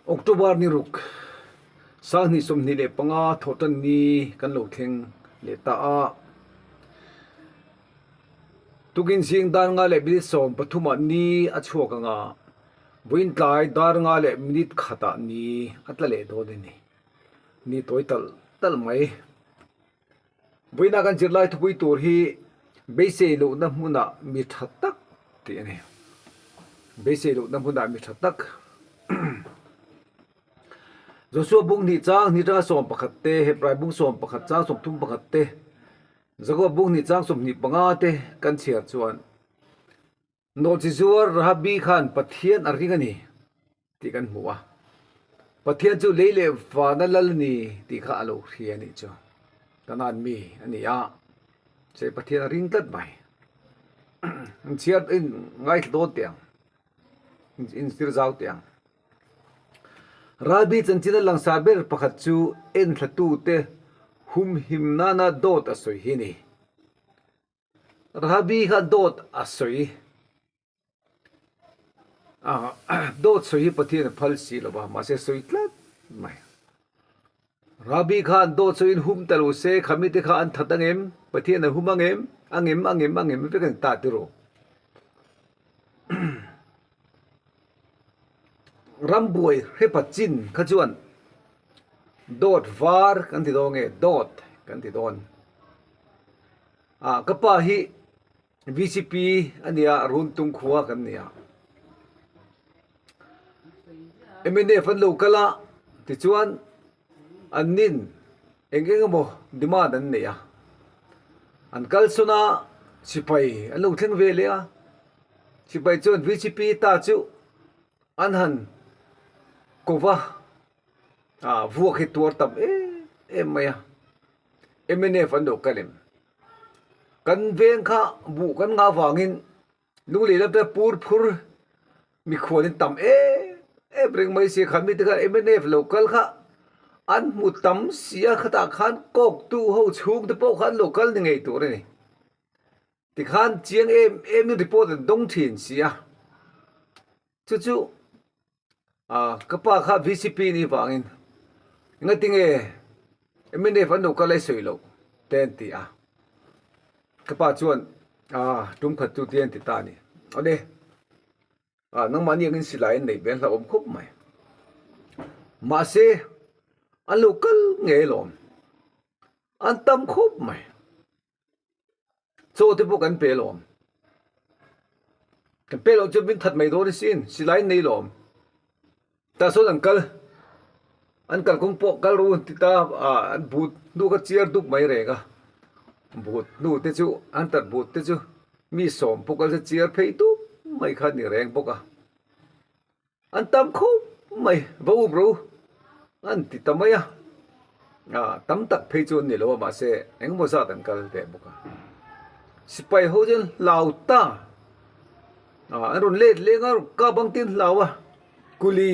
Oktober ni ruk sang ni som ni le panga thotan ni kan lo theng le ta a tugin sing dar nga le bi som pathuma ni achhuak nga buin tlai dar nga le minit khata ni atla le do de ni toital tal mai buina kan jirlai thupui tur hi beise lo na muna mi thatak ti ani beise lo na muna mi thatak Joshua bung ni chang ni ra som pakhat te Hebrai bung som pakhat chang som thum pakhat te Jacob bung ni chang som ni panga te kan chiar chuan no chi zuar Rabi Khan pathian aringani ti kan huwa pathian chu leile fa na lal ni ti kha alo hiani chu kanan mi ani ya se pathian aring tat mai chiar in ngai do tiang in stir zau tiang Rabi chanchina langsaber pakhat chu en thatu te hum himnana dot asoi hini Rabi kha dot asoi dot soi pathian phal si loba ma se soi tlat mai Rabi khan dot soi hum talu se khamite kha an thatangem pathian humangem angem pe kan ta tiro Rambuai hepachin khachuan dot var kan ti donge dot kan ti don kapa hi VCP ania runtung khuwa kan nia emene fan lokala ti chuan annin engengamo demand an nia an kalsuna sipai alo theng ve le a sipai chuan VCP ta chu anhan kova vuak hi tur tam maya MNF ando kalem kan veng kha bu kan nga wangin nuli lapta pur phur mi khwalin tam bring mai se khami te kha MNF local kha an mutam sia khata khan kok tu ho chung te po khan local ni ngei tur ni ti khan chiang em report dong thin sia chu kapa kha VCP ni wangin ngatinge MNF anu kalai soilo ten ti kapa chuan tum khat tu ten ti ta ni ode nang mani ngin silai nei ben la om khup mai ma se an local ngelom an tam khup mai cho te po kan pelom chu bin that mai do ni sin silai nei lom ta so Uncle kung po kalru tita an but nu ka chiar duk mai rega but nu te chu an tar but te chu mi som po kal chiar phei tu mai kha ni reng poka an tam kho mai vo bro an ti tamaya tam tak phei chu ni lo ma se eng mo sa tan kal te poka sipai ho jen lauta an ron le nga ka bang tin lawa kuli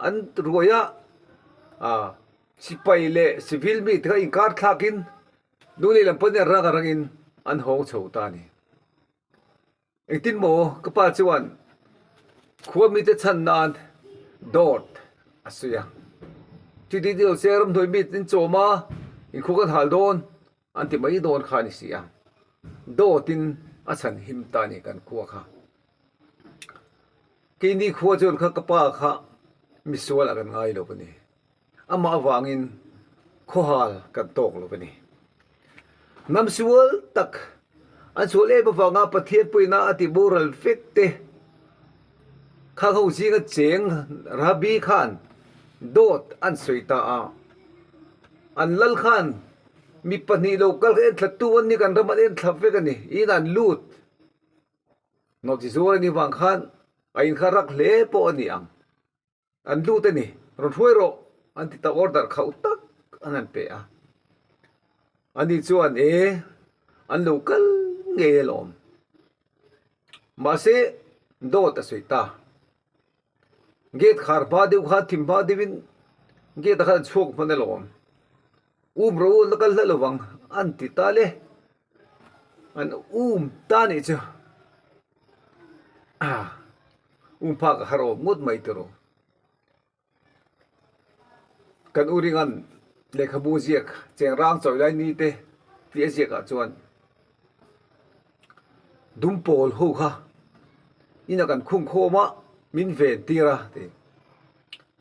an roya sipai le civil mi thai inkar thakin duli lampan ya rangin an ho chhota ni etin mo kapa chuan khuwa mi te chan nan dot asuya ti dio serum thoi mi tin choma in khukan hal don anti mai don khani sia dotin achan him ta ni kan khuwa kha kini khuwa chon kha kapa kha misual akan ngai lo pani ama wangin khohal kan tok lo pani namsual tak an sole ba wanga pathian puina ati moral fekte kha ho jinga cheng Rabi Khan dot an soita an lal khan mi pani local en thatuan ni kan raman en thafe kan ni inan lut no ti zora ni wang khan ain kharak le po ani an lut ani ron huero an ti ta order khautak anan pe ani chuan an local ngelom ma se dot asoita get khar ba deu kha thim ba devin get kha chok panelom bro local lawang an ti tale an tani chu พากหารงดไม่ตรกันอุริงันเลขบูเจียกเจงร่างจอยไลนี้เตเปียเจียกจวนดุมโปลหูค่ะอินากันคุ้งโคมะมินเวนตีระเต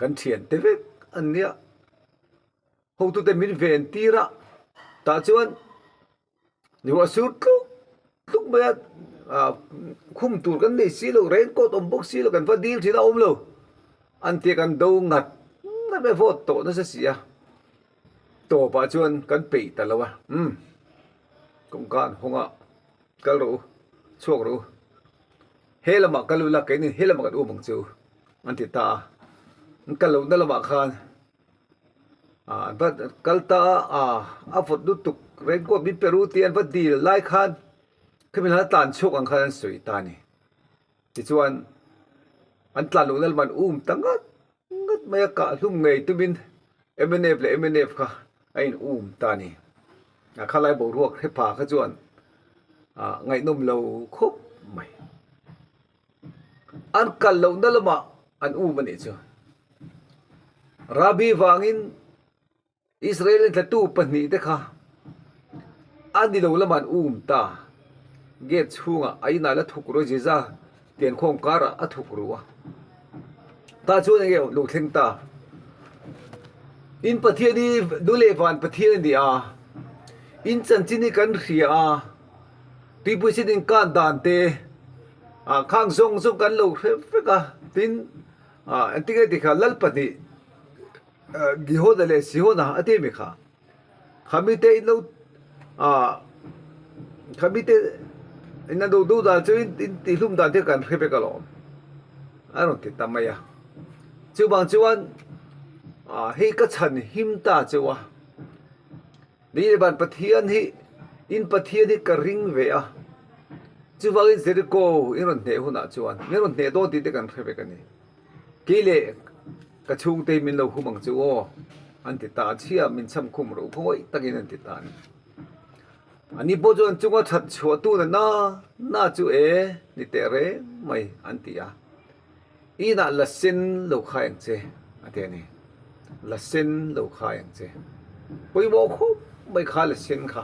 กันเทียนเตเวกอันเนี้ยหูตุเตมินเวนตีระตาจวนนี่ว่าสุดลุกแบบคุมตูกันนี่สิโลเรนโกตอมบุกสิโลกันพอดีที่เราอมโลอันเตียกันดูงัดไปโฟโต้นั่นเสียโตป่าจวนกันปีแต่ละวะกงการหงะกันรู้ช่วงรู้เฮลมากันรู้ละกันนี่เฮลมากันมังจูอันติตากันรู้นั่นละมาคานบัดกัลตาอาฟดดุตุกเรนโกบิเปรูเตียนบัดดีไล่คานคือเป็นหาตานโชคอังคารสวยตานี่ที่ชวนอันตลาดนู้นนั่นมันตั้งงัดไม่กะลุ่มไงตุบินMNF เลย MNF ค่ะไอ้ตานี่ข้าไล่บอกรวกให้ผ่าข้าจวนไงนุ่มเราครบไม่อันกันเรานั่นละมาอันมันนี่จ้ะราบีวางินอิสราเอลจะตู้ปนีเด็กค่ะอันนี้เราละมันตาเกตชูงไอ้นั่นละทุกรู้จีจ้าเตียนคงการะทุกรู้ว่าตาชวนเงี้ยลูกเทงตาอินประเทศนี้ดูเลวันประเทศนี้อินจันจินีกันเสียที่ผู้ชิดินการด่านเตข้างส่งกันลูกเฟกตินอันที่ก็ที่ข้าลัลปฏิกิโฮดเลสิโฮนะอันที่มีข้าขมิเตอินลูขมิเตอินนั่นดูด่านจู่อินที่ลุ่มด่านเตกันเฟกกันล้อมอันนั้นที่ทำไมจู่บางจวนให้กระชันหิมตาจัวนี่ในบ้านปะเทียนให้อินปะเทียนให้กระริงเวียจัวอินเสด็จโกอินรอนเนหุนาจวนอินรอนเนโดติดกันเพื่อกันนี่กิเลกระชุงเตมินเราหุมังจัวอันติตาเชียมินช้ำคุมรู้เพราะว่าตะกินอันติตานี่อันนี้พอจวนจัวชัดชัวตู้น่ะจัวนี่เตเรไม่อันติยาอีน่าละสินลูกขายเจอันเดียนี่ละสินลูกขายเจปุยบอกเขาไม่ขายละสินค่ะ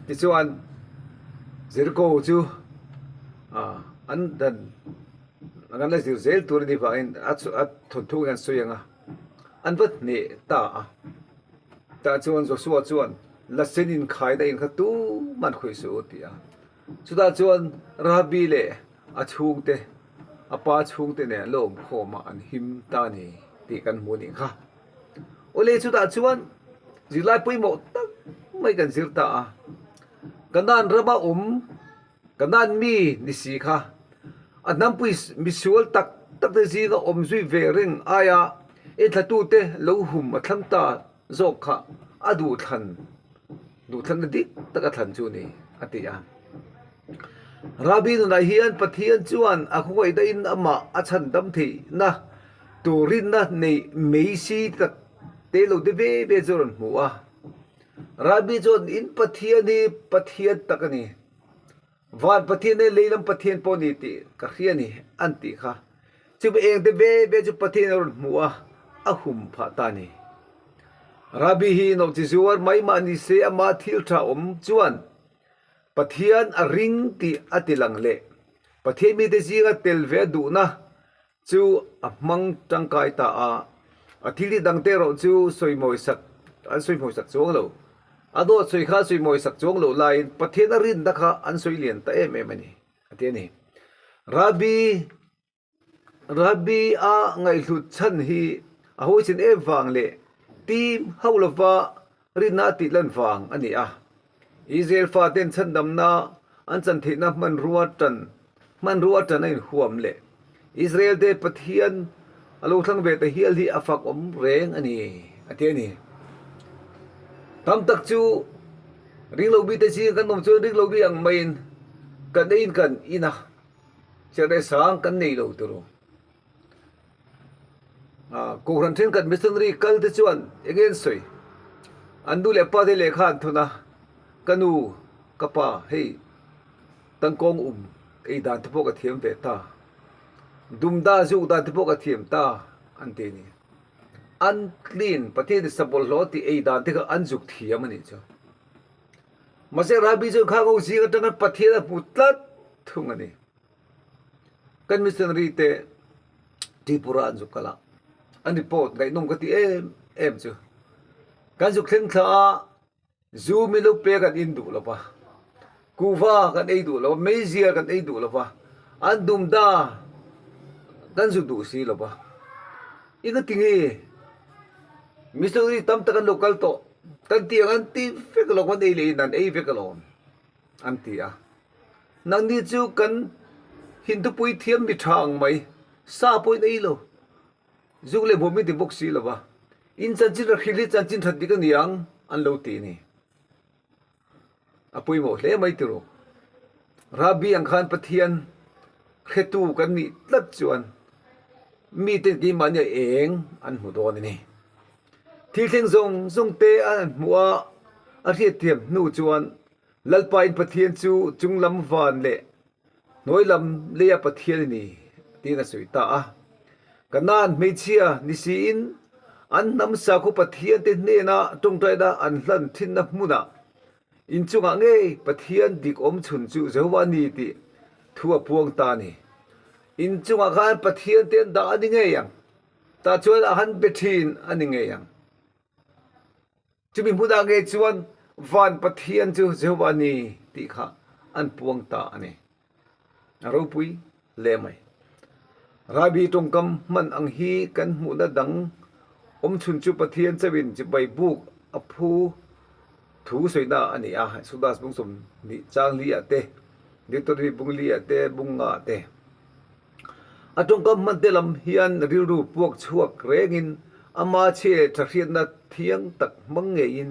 ที่ส่วนเจริโกจูอันนั้นงั้นเลยเจริตัวนี้ว่าอัดทนทุกอย่างสวยงาอันวัดนี่ตาจวนส่วนละสินอินขายได้อินขัตู้มันคุยสุดที่สุดท้ายจวนราบีเล่อัดชุงเตป้าชุงเตเนี่ยลงโคมาอันหิมตานี่ตีกันมูนี่ค่ะโอเลสุดาชวนจิไลปุยหมดตั้งไม่กันสิรตากันด้านระบากันด้านมีนิสีค่ะอันนั้นปุยมิสวลตักเตจีก็ซุยเวริงอายาทัตุเตลูหุมทันตาโจค่ะดูทันดิตักทันจูนี่อติยาราบีนุนายเฮียนปะเทียนจวนakuไว้ได้อินอามาอาชันดำทีนะตูรินนะในเมซีตักเตลูเดเบจรนหัวราบีจวนอินปะเทียนนี่ปะเทียนตักนี่วันปะเทียนนี่เลยลำปะเทียนปนิติกะเฮียนี่อันติค่ะจุบเองเดเบจุปะเทียนรนหัวอาหุมพาตานี่ราบีฮีนอกจิจวนไม่มานิเซอามาทิลทาจวนปะเทียนริงตีอติลังเลปะเทียนมีแต่จีกเตลเวดูนะจูมังจังไกตาอธิริดังเตโรจูสวยมวยสักอันสวยมวยสักจวงโลอดสวยข้าสวยมวยสักจวงโลไลน์ปะเทียนรินดักอันสวยเลียนตามันนี่อตินี่ราบีไงหลุดชันฮีหัวชินฟังเลทีมฮาวลฟารินาติลันฟังอันนี้อิสราเอลฟาเดนชันดำนาอันจันทินะมันรัวจันในหัวมเละอิสราเอลเดปะเทียนอลูทั้งเวทเฮียลีอาฟักเรงอันนี้อันนี้ทำตักจูริงเราบิดจีกันนมจูริงเราบิยังไม่กันได้ยินกันอินะจะได้สร้างกันในเราตัวกูรันเทนกันมิสซันรีกัลที่ชวนเองสวยอันดูเล็บป้าที่เล็กขันทุนะกันูกับป้าให้ตั้งกองไอ้ด่านที่พวกเทียมเวตา ดุมดาจุกดาติพกเทียมตาอันเตนี่อันคลีนประเทศสบลโลติเอดานที่ก็อันจุกเทียมันนี่จ้ะมาเสราบิจุข้างอุซีก็ตั้งประเทศพุทธทุงอันนี้กันมิสเตอร์รีเตที่ปุระอันจุกกะละอันนี้โพดไงนุ่งกติเอ็มจ้ะกันจุกเข่งท่าจูมิลุเปกันอินดูละปะกูฟ้ากันไอดูละปะเมเซียกันไอดูละปะอันดุมดากันจุกดูสีละปะอีกติงมิสเตอร์รีตั้มตะกันโลกัลโตกันที่อันที่เฟกลงวันเอลีนันเอเฟกลงอันที่นังนี่จูกันหินตุปุยเทียมมิทางไหมซาปุยไอโลจูเลยบ่มีติบกสีละปะอินจันจิระขิลิจันจินทัดดิกันยังอันโลตีนี่อปุยโมเลไม่ติโรราบีอังคารปะเทียนเคตูกันนี่ลัดจวนมีแต่กี่มันเนี่ยเองอันหูโดนนี่ที่เสียงทรงเตอันมัวอาเทียเทียมนู่จวนลัลปายปะเทียนจูจุงลำวานเละน้อยลำเลียปะเทียนนี่ที่น่าสวยตากันนานไม่เชียนิสินอันนำสาคุปะเทียนเตเนนะตรงใจดาอันลันทินนับมุนะอินจุงอ่างเอปะเทียนดิกอมชุนจูเจวานีติทั่วพวงตานี่อินจุงอาการปะเทียนเตียนดาอันนี้ไงยังตาชวนอาหารเบทินอันนี้ไงยังจะมีผู้ดาเกจวนวันปะเทียนจูเจวานีติค่ะอันพวงตาอันนี้เราปุยเลไหมราบีตรงกำมันอังฮีกันหมุนดังอมชุนจูปะเทียนจะวินจะใบบุกอภูถูสวยดาอันนี้สุดาสบุงสมนิจางลีอาเตดิตรีบุงลีอาเตบุงอาเตตรงกำมันเตลำเฮียนริรูพวกชวกเรงินอามาเชทะเทียนนัดเทียงตักมังเงิน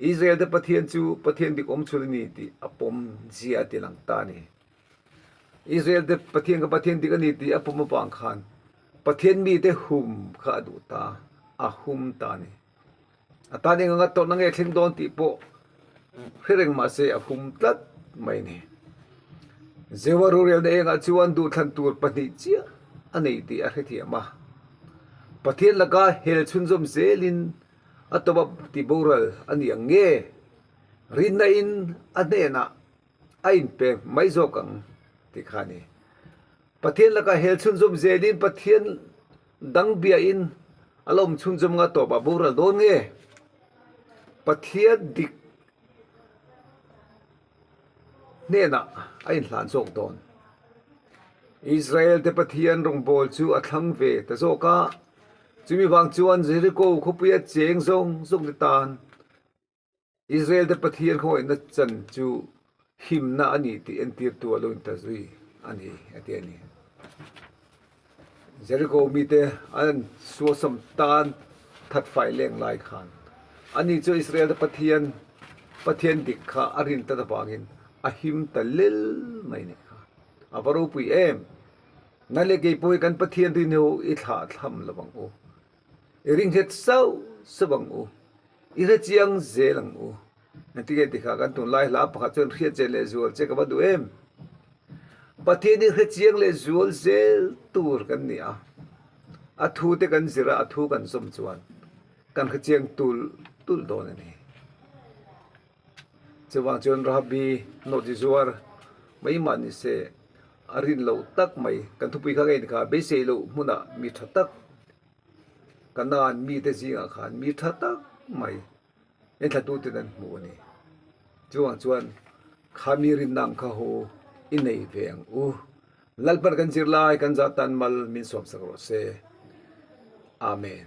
อิสราเอลเดปะเทียนจูปะเทียนดิกอมชุลนีติอปมเจียติลังตานีอิสราเอลเดปะเทียนกับปะเทียนดิกนีติอปมปังคานปะเทียนมีเตหุมขาดูตาหุมตานีตานีงัดตอนนั้นเองโดนติโปเรื่องมาเสียหุมตัดไม่เนี่ยเจวารูเรียนเองจวนดูทันตัวปนิเจียอันนี้ที่อะไรที่มาปะเทียนละก็เฮลชุนซมเซลินอัตบติบูรัลอันยังเงรินนาอินอันเนนะไอ้เปไม่โจกังที่ขานี่ปะเทียนละก็เฮลชุนซมเซลินปะเทียนดังเบียอินอารมณ์ชุนซมงาตัวบบูรัลโดนเงปะเทียนดิกเนี่ยนะไอ้หลานโจกโดนอิสราเอลเตปะเทียนรงบอลจูอัทังเวแต่โจกะจะมีบางจวนเจริโกเขาเปียเจียงทรงติตานอิสราเอลเตปะเทียนเขาเอ็นจันจูหิมนาอันนี้ที่เอ็นตีตัวลุนตาซุยอันนี้อันนี้เจริโกมีแต่อันสัวสมตานทัดไฟเลี้ยงลายขานอันนี้จูอิสราเอลเตปะเทียนดิกขาอารินตะบางินอาหิมตะเลลไม่เนี่ยอาบารุปุยนั่นเลยกี่ปุยกันปะเทียนที่เนื้ออิทาทำละบังโอริงเฮ็ดเศร้าสบังโออิระเจียงเจลังโอนั่นที่เกิดที่กันตุนไล่ลาปะจนเฮ็ดเจเลจูลเจกับดูปะเทียนนี่เฮ็ดเจียงเลจูลเจตูร์กันนี่อาทูเตกันจิระอาทูกันสมจวนกันเฮ็ดเจียงตุลโดนนี่จะวางจนราบีโนดิจวร์ไม่มันนี่เสอารินเราตักไม่กันทุกปีข้างเองค่ะเบสเซโลมุนะมีทัดตักกันนานมีแต่จริงอาคารมีทัดตักไม่เอ็นทัดตัวที่นั่นหมู่นี่จวนขามีรินนางข้าโหอินในเวียงลัลปะกันจิรลายกันจัตันมัลมินสวมสักรสเซอาเมน